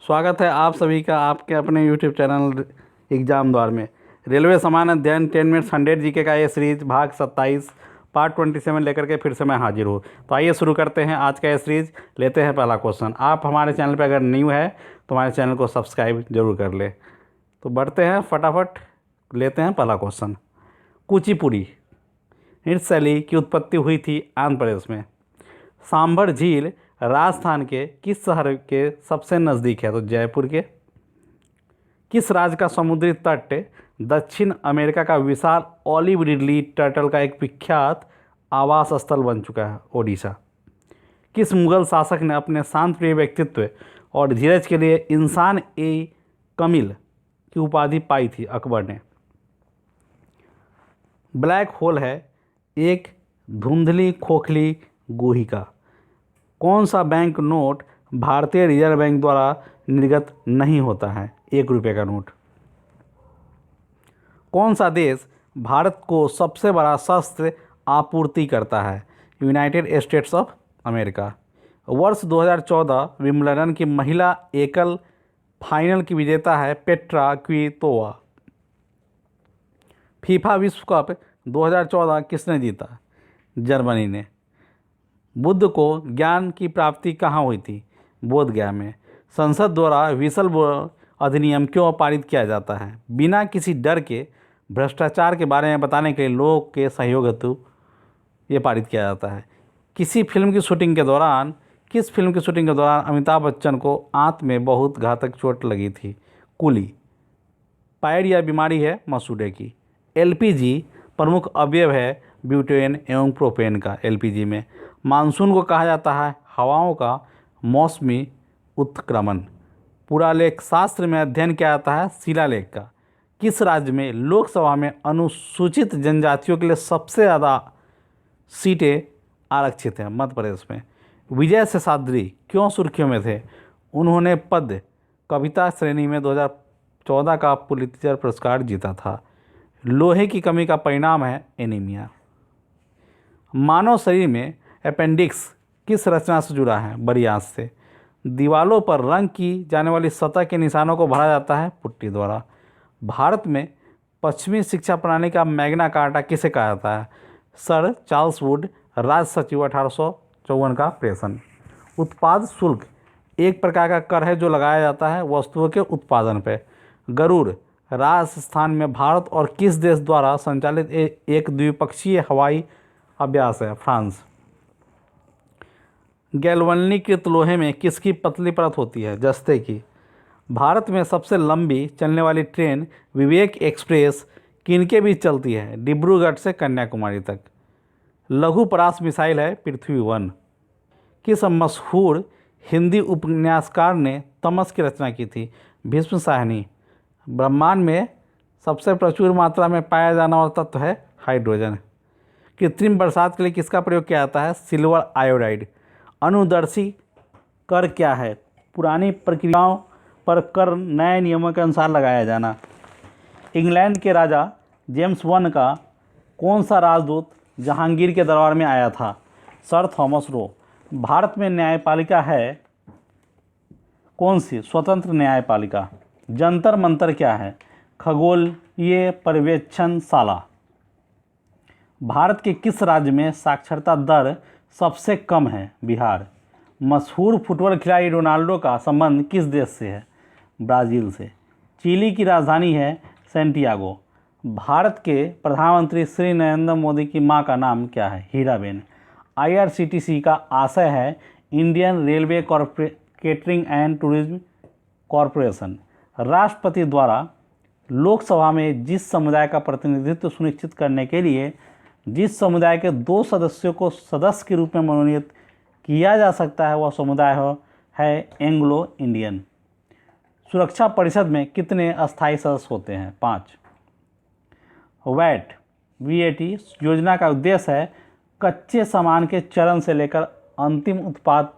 स्वागत है आप सभी का आपके अपने यूट्यूब चैनल एग्जाम द्वार में। रेलवे समान अध्ययन 10 मिनट्स 100 जीके का ये सीरीज भाग 27 पार्ट 27 लेकर के फिर से मैं हाजिर हूँ। तो आइए शुरू करते हैं आज का ये सीरीज। लेते हैं पहला क्वेश्चन। आप हमारे चैनल पर अगर न्यू है तो हमारे चैनल को सब्सक्राइब जरूर कर ले। तो बढ़ते हैं फटाफट, लेते हैं पहला क्वेश्चन। कुचिपुड़ी नृत्य शैली की उत्पत्ति हुई थी आंध्र प्रदेश में। सांभर झील राजस्थान के किस शहर के सबसे नज़दीक है? तो जयपुर के। किस राज्य का समुद्री तट दक्षिण अमेरिका का विशाल ऑलिव रिडली टर्टल का एक विख्यात आवास स्थल बन चुका है? ओडिशा। किस मुगल शासक ने अपने शांत प्रिय व्यक्तित्व और धीरज के लिए इंसान ए कमिल की उपाधि पाई थी? अकबर ने। ब्लैक होल है एक धुंधली खोखली गुहिका। कौन सा बैंक नोट भारतीय रिजर्व बैंक द्वारा निर्गत नहीं होता है? 1 रुपये का नोट। कौन सा देश भारत को सबसे बड़ा शस्त्र आपूर्ति करता है? United states of America. वर्ष 2014 विंबलडन की महिला एकल फाइनल की विजेता है पेट्रा क्वितोवा। फीफा विश्व कप 2014 किसने जीता? जर्मनी ने। बुद्ध को ज्ञान की प्राप्ति कहाँ हुई थी? बोध गया में। संसद द्वारा विसल अधिनियम क्यों पारित किया जाता है? बिना किसी डर के भ्रष्टाचार के बारे में बताने के लिए लोगों के सहयोग हेतु ये पारित किया जाता है। किस फिल्म की शूटिंग के दौरान अमिताभ बच्चन को आंत में बहुत घातक चोट लगी थी? कुली। पायरिया बीमारी है मसूड़े की। एलपीजी प्रमुख अवयव है ब्यूटेन एवं प्रोपेन का। एलपीजी में मानसून को कहा जाता है हवाओं का मौसमी उत्क्रमण। पुरालेख शास्त्र में अध्ययन किया जाता है शिलालेख का। किस राज्य में लोकसभा में अनुसूचित जनजातियों के लिए सबसे ज़्यादा सीटें आरक्षित हैं? मध्य प्रदेश में। विजय शेषाद्री क्यों सुर्खियों में थे? उन्होंने पद्य कविता श्रेणी में 2014 का पुलित्जर पुरस्कार जीता था। लोहे की कमी का परिणाम है एनीमिया। मानव शरीर में अपेंडिक्स किस रचना से जुड़ा है? बड़ी आंत से। दीवालों पर रंग की जाने वाली सतह के निशानों को भरा जाता है पुट्टी द्वारा। भारत में पश्चिमी शिक्षा प्रणाली का मैग्ना कार्टा किसे कहा जाता है? सर चार्ल्स वुड, राज सचिव 1854 का प्रेषण। उत्पाद शुल्क एक प्रकार का कर है जो लगाया जाता है वस्तुओं के उत्पादन पर। गरुड़ राजस्थान में भारत और किस देश द्वारा संचालित एक द्विपक्षीय हवाई अभ्यास है? फ्रांस। गैल्वनीकृत लोहे में किसकी पतली परत होती है? जस्ते की। भारत में सबसे लंबी चलने वाली ट्रेन विवेक एक्सप्रेस किनके बीच चलती है? डिब्रूगढ़ से कन्याकुमारी तक। लघु परास मिसाइल है पृथ्वी 1। किस मशहूर हिंदी उपन्यासकार ने तमस की रचना की थी? भीष्म साहनी। ब्रह्मांड में सबसे प्रचुर मात्रा में पाया जाने वाला तत्व है हाइड्रोजन। कृत्रिम बरसात के लिए किसका प्रयोग किया जाता है? Silver iodide. अनुदर्शी कर क्या है? पुरानी प्रक्रियाओं पर कर नए नियमों के अनुसार लगाया जाना। इंग्लैंड के राजा जेम्स I का कौन सा राजदूत जहांगीर के दरबार में आया था? Sir Thomas Roe. भारत में न्यायपालिका है कौन सी? स्वतंत्र न्यायपालिका। जंतर मंतर क्या है? खगोलीय पर्यवेक्षणशाला। भारत के किस राज्य में साक्षरता दर सबसे कम है? बिहार। मशहूर फुटबॉल खिलाड़ी रोनाल्डो का संबंध किस देश से है? ब्राज़ील से। चिली की राजधानी है सैंटियागो। भारत के प्रधानमंत्री श्री नरेंद्र मोदी की मां का नाम क्या है? हीराबेन। आईआरसीटीसी का आशय है Indian railway catering and tourism corporation. राष्ट्रपति द्वारा लोकसभा में जिस समुदाय का प्रतिनिधित्व सुनिश्चित करने के लिए जिस समुदाय के 2 सदस्यों को सदस्य के रूप में मनोनीत किया जा सकता है वह समुदाय है एंग्लो इंडियन। सुरक्षा परिषद में कितने अस्थायी सदस्य होते हैं? 5। वीएटी योजना का उद्देश्य है कच्चे सामान के चरण से लेकर अंतिम उत्पाद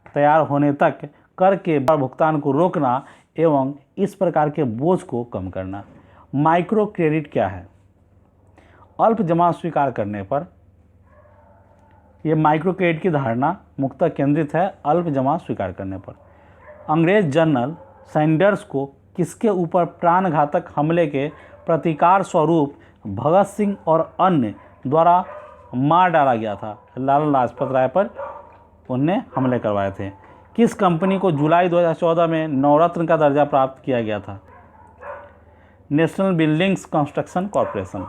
तैयार होने तक कर के भुगतान को रोकना एवं इस प्रकार के बोझ को कम करना। माइक्रो क्रेडिट क्या है? अल्प जमा स्वीकार करने पर यह माइक्रो क्रेडिट की धारणा मुख्यतः केंद्रित है अल्प जमा स्वीकार करने पर। अंग्रेज जनरल सैंडर्स को किसके ऊपर प्राणघातक हमले के प्रतिकार स्वरूप भगत सिंह और अन्य द्वारा मार डाला गया था? लाला लाजपत राय पर उनने हमले करवाए थे। किस कंपनी को जुलाई 2014 में नवरत्न का दर्जा प्राप्त किया गया था? National buildings construction corporation.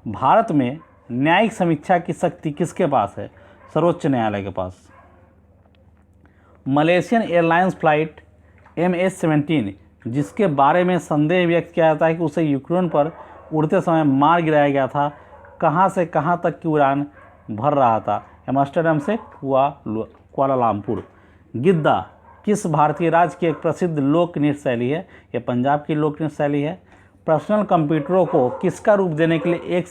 Bharat में न्यायिक समीक्षा की शक्ति किसके पास है? सर्वोच्च न्यायालय के पास। मलेशियन एयरलाइंस फ्लाइट MH17 जिसके बारे में संदेह व्यक्त किया जाता है कि उसे यूक्रेन पर उड़ते समय मार गिराया गया था, कहां से कहां तक की उड़ान भर रहा था? एम्स्टर्डम से कुआलालंपुर। गिद्दा किस भारतीय राज्य की एक प्रसिद्ध लोक नृत्य शैली है? यह पंजाब की लोक नृत्य शैली है। पर्सनल कंप्यूटरों को किसका रूप देने के लिए एक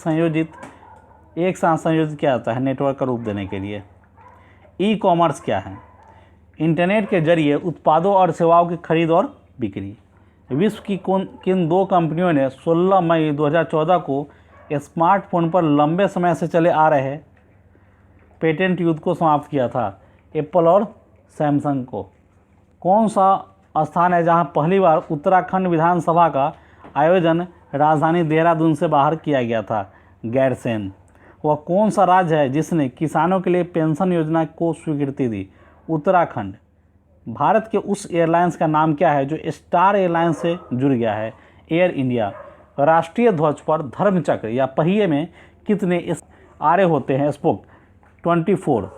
साथ संयोजित किया जाता है? नेटवर्क का रूप देने के लिए। ई कॉमर्स क्या है? इंटरनेट के जरिए उत्पादों और सेवाओं की खरीद और बिक्री। विश्व की किन दो कंपनियों ने 16 मई 2014 को स्मार्टफोन पर लंबे समय से चले आ रहे पेटेंट युद्ध को समाप्त किया था? एप्पल और सैमसंग को। कौन सा स्थान है जहां पहली बार उत्तराखंड विधानसभा का आयोजन राजधानी देहरादून से बाहर किया गया था? गैरसैंण। वह कौन सा राज्य है जिसने किसानों के लिए पेंशन योजना को स्वीकृति दी? उत्तराखंड। भारत के उस एयरलाइंस का नाम क्या है जो स्टार एयरलाइंस से जुड़ गया है? Air India. राष्ट्रीय ध्वज पर धर्मचक्र या पहिए में कितने आरे होते हैं? स्पोक। 24।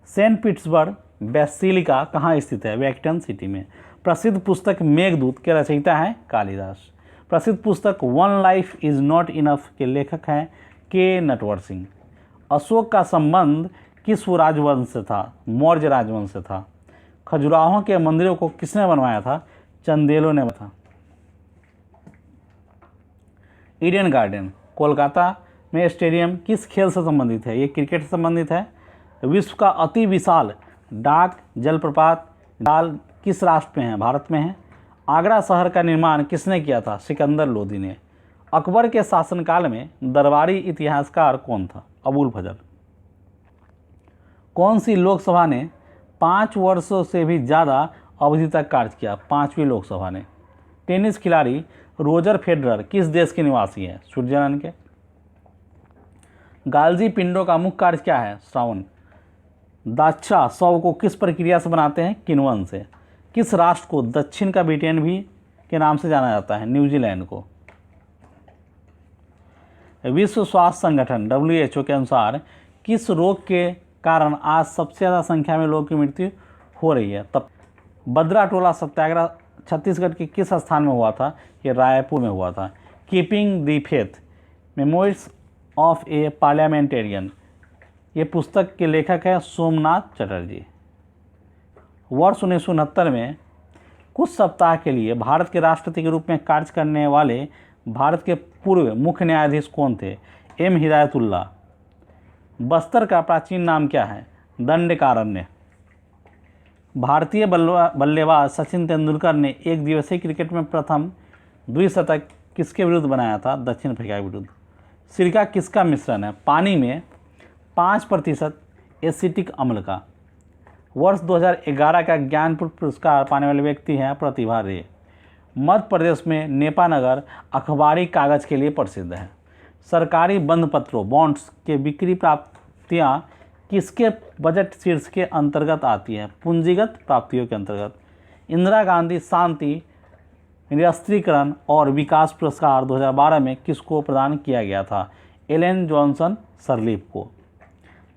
सेंट पीटर्सबर्ग बेसिलिका कहाँ स्थित है? वेटिकन सिटी में। प्रसिद्ध पुस्तक मेघदूत के रचयिता हैं कालिदास। प्रसिद्ध पुस्तक one life is not enough के लेखक हैं के नटवर सिंह। अशोक का संबंध किस राजवंश से था? मौर्य राजवंश से था। खजुराहों के मंदिरों को किसने बनवाया था? चंदेलों ने था। ईडन गार्डन कोलकाता में स्टेडियम किस खेल से संबंधित है? ये क्रिकेट से संबंधित है। विश्व का अति विशाल डाक जलप्रपात डाल किस राष्ट्र में है? भारत में है। आगरा शहर का निर्माण किसने किया था? सिकंदर लोदी ने। अकबर के शासनकाल में दरबारी इतिहासकार कौन था? अबुल फजल। कौन सी लोकसभा ने 5 वर्षों से भी ज़्यादा अवधि तक कार्य किया? 5वीं लोकसभा ने। टेनिस खिलाड़ी रोजर फेडरर किस देश के निवासी हैं? स्विट्जरलैंड के। गाल्जी पिंडों का मुख्य कार्य क्या है? श्रावण। दाक्षा शव को किस प्रक्रिया से बनाते हैं? किण्वन से। किस राष्ट्र को दक्षिण का ब्रिटेन भी के नाम से जाना जाता है? न्यूजीलैंड को। विश्व स्वास्थ्य संगठन WHO के अनुसार किस रोग के कारण आज सबसे ज़्यादा संख्या में लोगों की मृत्यु हो रही है? तब बद्रा टोला सत्याग्रह छत्तीसगढ़ के किस स्थान में हुआ था? ये रायपुर में हुआ था। Keeping the faith memories of A parliamentarian ये पुस्तक के लेखक है सोमनाथ चटर्जी। वर्ष 1969 में कुछ सप्ताह के लिए भारत के राष्ट्रपति के रूप में कार्य करने वाले भारत के पूर्व मुख्य न्यायाधीश कौन थे? M हिदायतुल्लाह। बस्तर का प्राचीन नाम क्या है? दंडकारण्य। भारतीय बल्लेबाज सचिन तेंदुलकर ने एक दिवसीय क्रिकेट में प्रथम द्विशतक किसके विरुद्ध बनाया था? दक्षिण अफ्रीका के विरुद्ध। सिरका किसका मिश्रण है? पानी में 5% एसिटिक अम्ल का। वर्ष 2011 का ज्ञानपीठ पुरस्कार पाने वाले व्यक्ति हैं प्रतिभा रे। मध्य प्रदेश में नेपानगर अखबारी कागज़ के लिए प्रसिद्ध है। सरकारी बंद पत्रों बॉन्ड्स के बिक्री प्राप्तियां किसके बजट शीर्ष के अंतर्गत आती हैं? पूंजीगत प्राप्तियों के अंतर्गत। इंदिरा गांधी शांति निरस्त्रीकरण और विकास पुरस्कार 2012 में किसको प्रदान किया गया था? एलन जॉनसन सरलीफ को।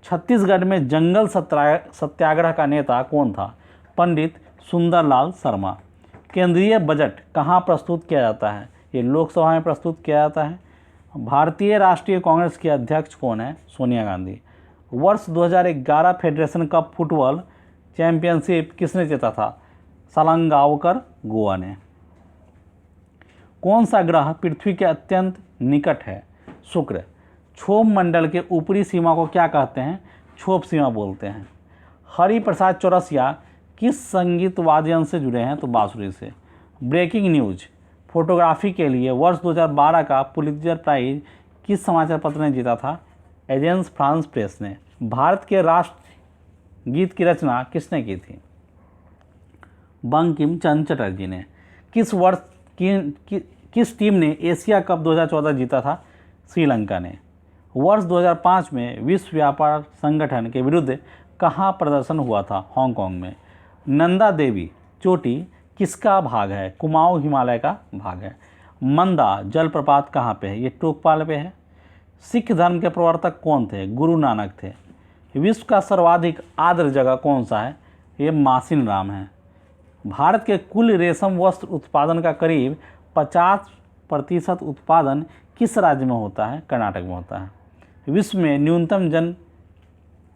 छत्तीसगढ़ में जंगल सत्याग्रह का नेता कौन था? पंडित सुंदरलाल शर्मा। केंद्रीय बजट कहाँ प्रस्तुत किया जाता है? ये लोकसभा में प्रस्तुत किया जाता है। भारतीय राष्ट्रीय कांग्रेस के अध्यक्ष कौन है? सोनिया गांधी। वर्ष 2011 फेडरेशन कप फुटबॉल चैंपियनशिप किसने जीता था? सलंगावकर गोवा ने। कौन सा ग्रह पृथ्वी के अत्यंत निकट है? शुक्र। क्षोभ मंडल के ऊपरी सीमा को क्या कहते हैं? क्षोभ सीमा बोलते हैं। हरिप्रसाद चौरसिया किस संगीत वाद्ययंत्र से जुड़े हैं? तो बांसुरी से। ब्रेकिंग न्यूज फोटोग्राफी के लिए वर्ष 2012 का पुलित्जर प्राइज किस समाचार पत्र ने जीता था? एजेंस फ्रांस प्रेस ने। भारत के गीत की रचना किसने की थी? बंकिम चंद्र चटर्जी ने। किस वर्ष किस टीम ने एशिया कप 2014 जीता था? श्रीलंका ने। वर्ष 2005 में विश्व व्यापार संगठन के विरुद्ध कहाँ प्रदर्शन हुआ था? हांगकांग में। नंदा देवी चोटी किसका भाग है? कुमाऊं हिमालय का भाग है। मंदा जलप्रपात कहाँ पे है? ये टोकपाल पे है। सिख धर्म के प्रवर्तक कौन थे? गुरु नानक थे। विश्व का सर्वाधिक आर्द्र जगह कौन सा है? ये मासिन राम है। भारत के कुल रेशम वस्त्र उत्पादन का करीब 50% उत्पादन किस राज्य में होता है? कर्नाटक में होता है। विश्व में न्यूनतम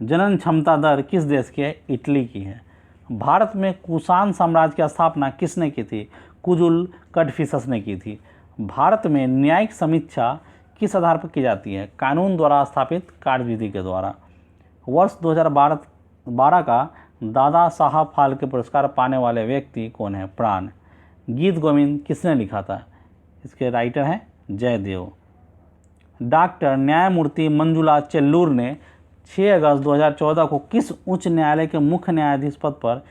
जनन क्षमता दर किस देश की है? इटली की है। भारत में कुषाण साम्राज्य की स्थापना किसने की थी? कुजुल कड़फिसस ने की थी। भारत में न्यायिक समीक्षा किस आधार पर की जाती है? कानून द्वारा स्थापित कार्यविधि के द्वारा। वर्ष 2012 का दादा साहब फाल्के पुरस्कार पाने वाले व्यक्ति कौन है? प्राण। गीत गोविंद किसने लिखा था? इसके राइटर हैं जयदेव। डॉक्टर न्यायमूर्ति मंजुला चेल्लूर ने 6 अगस्त 2014 को किस उच्च न्यायालय के मुख्य न्यायाधीश पद पर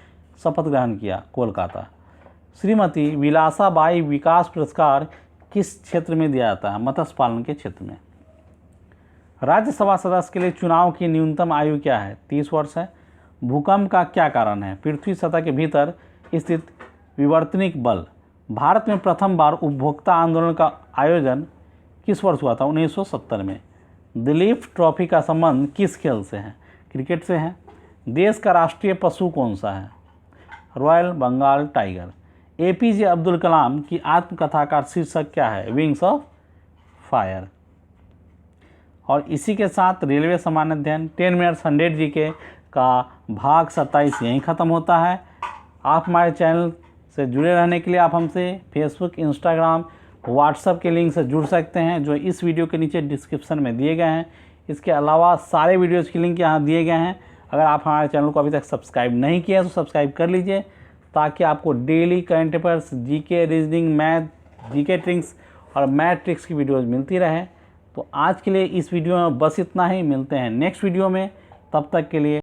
शपथ ग्रहण किया? कोलकाता। श्रीमती विलासाबाई विकास पुरस्कार किस क्षेत्र में दिया जाता है? मत्स्य पालन के क्षेत्र में। राज्यसभा सदस्य के लिए चुनाव की न्यूनतम आयु क्या है? 30 वर्ष है। भूकंप का क्या कारण है? पृथ्वी सतह के भीतर स्थित विवर्तनिक बल। भारत में प्रथम बार उपभोक्ता आंदोलन का आयोजन किस वर्ष हुआ था? 1970 में। दिलीप ट्रॉफी का संबंध किस खेल से है? क्रिकेट से है। देश का राष्ट्रीय पशु कौन सा है? Royal Bengal tiger. APJ Abdul Kalam की आत्मकथा का शीर्षक क्या है? Wings of fire. और इसी के साथ रेलवे सामान्य अध्ययन 10 मिनट्स 100 जीके का भाग 27 यहीं ख़त्म होता है। आप हमारे चैनल से जुड़े रहने के लिए आप हमसे फेसबुक, इंस्टाग्राम, व्हाट्सएप के लिंक से जुड़ सकते हैं जो इस वीडियो के नीचे डिस्क्रिप्शन में दिए गए हैं। इसके अलावा सारे वीडियोज़ के लिंक यहाँ दिए गए हैं। अगर आप हमारे चैनल को अभी तक सब्सक्राइब नहीं किया तो सब्सक्राइब कर लीजिए ताकि आपको daily current affairs, GK, reasoning, math, GK tricks और मैथ ट्रिक्स की वीडियोज़ मिलती रहे। तो आज के लिए इस वीडियो में बस इतना ही। मिलते हैं नेक्स्ट वीडियो में, तब तक के लिए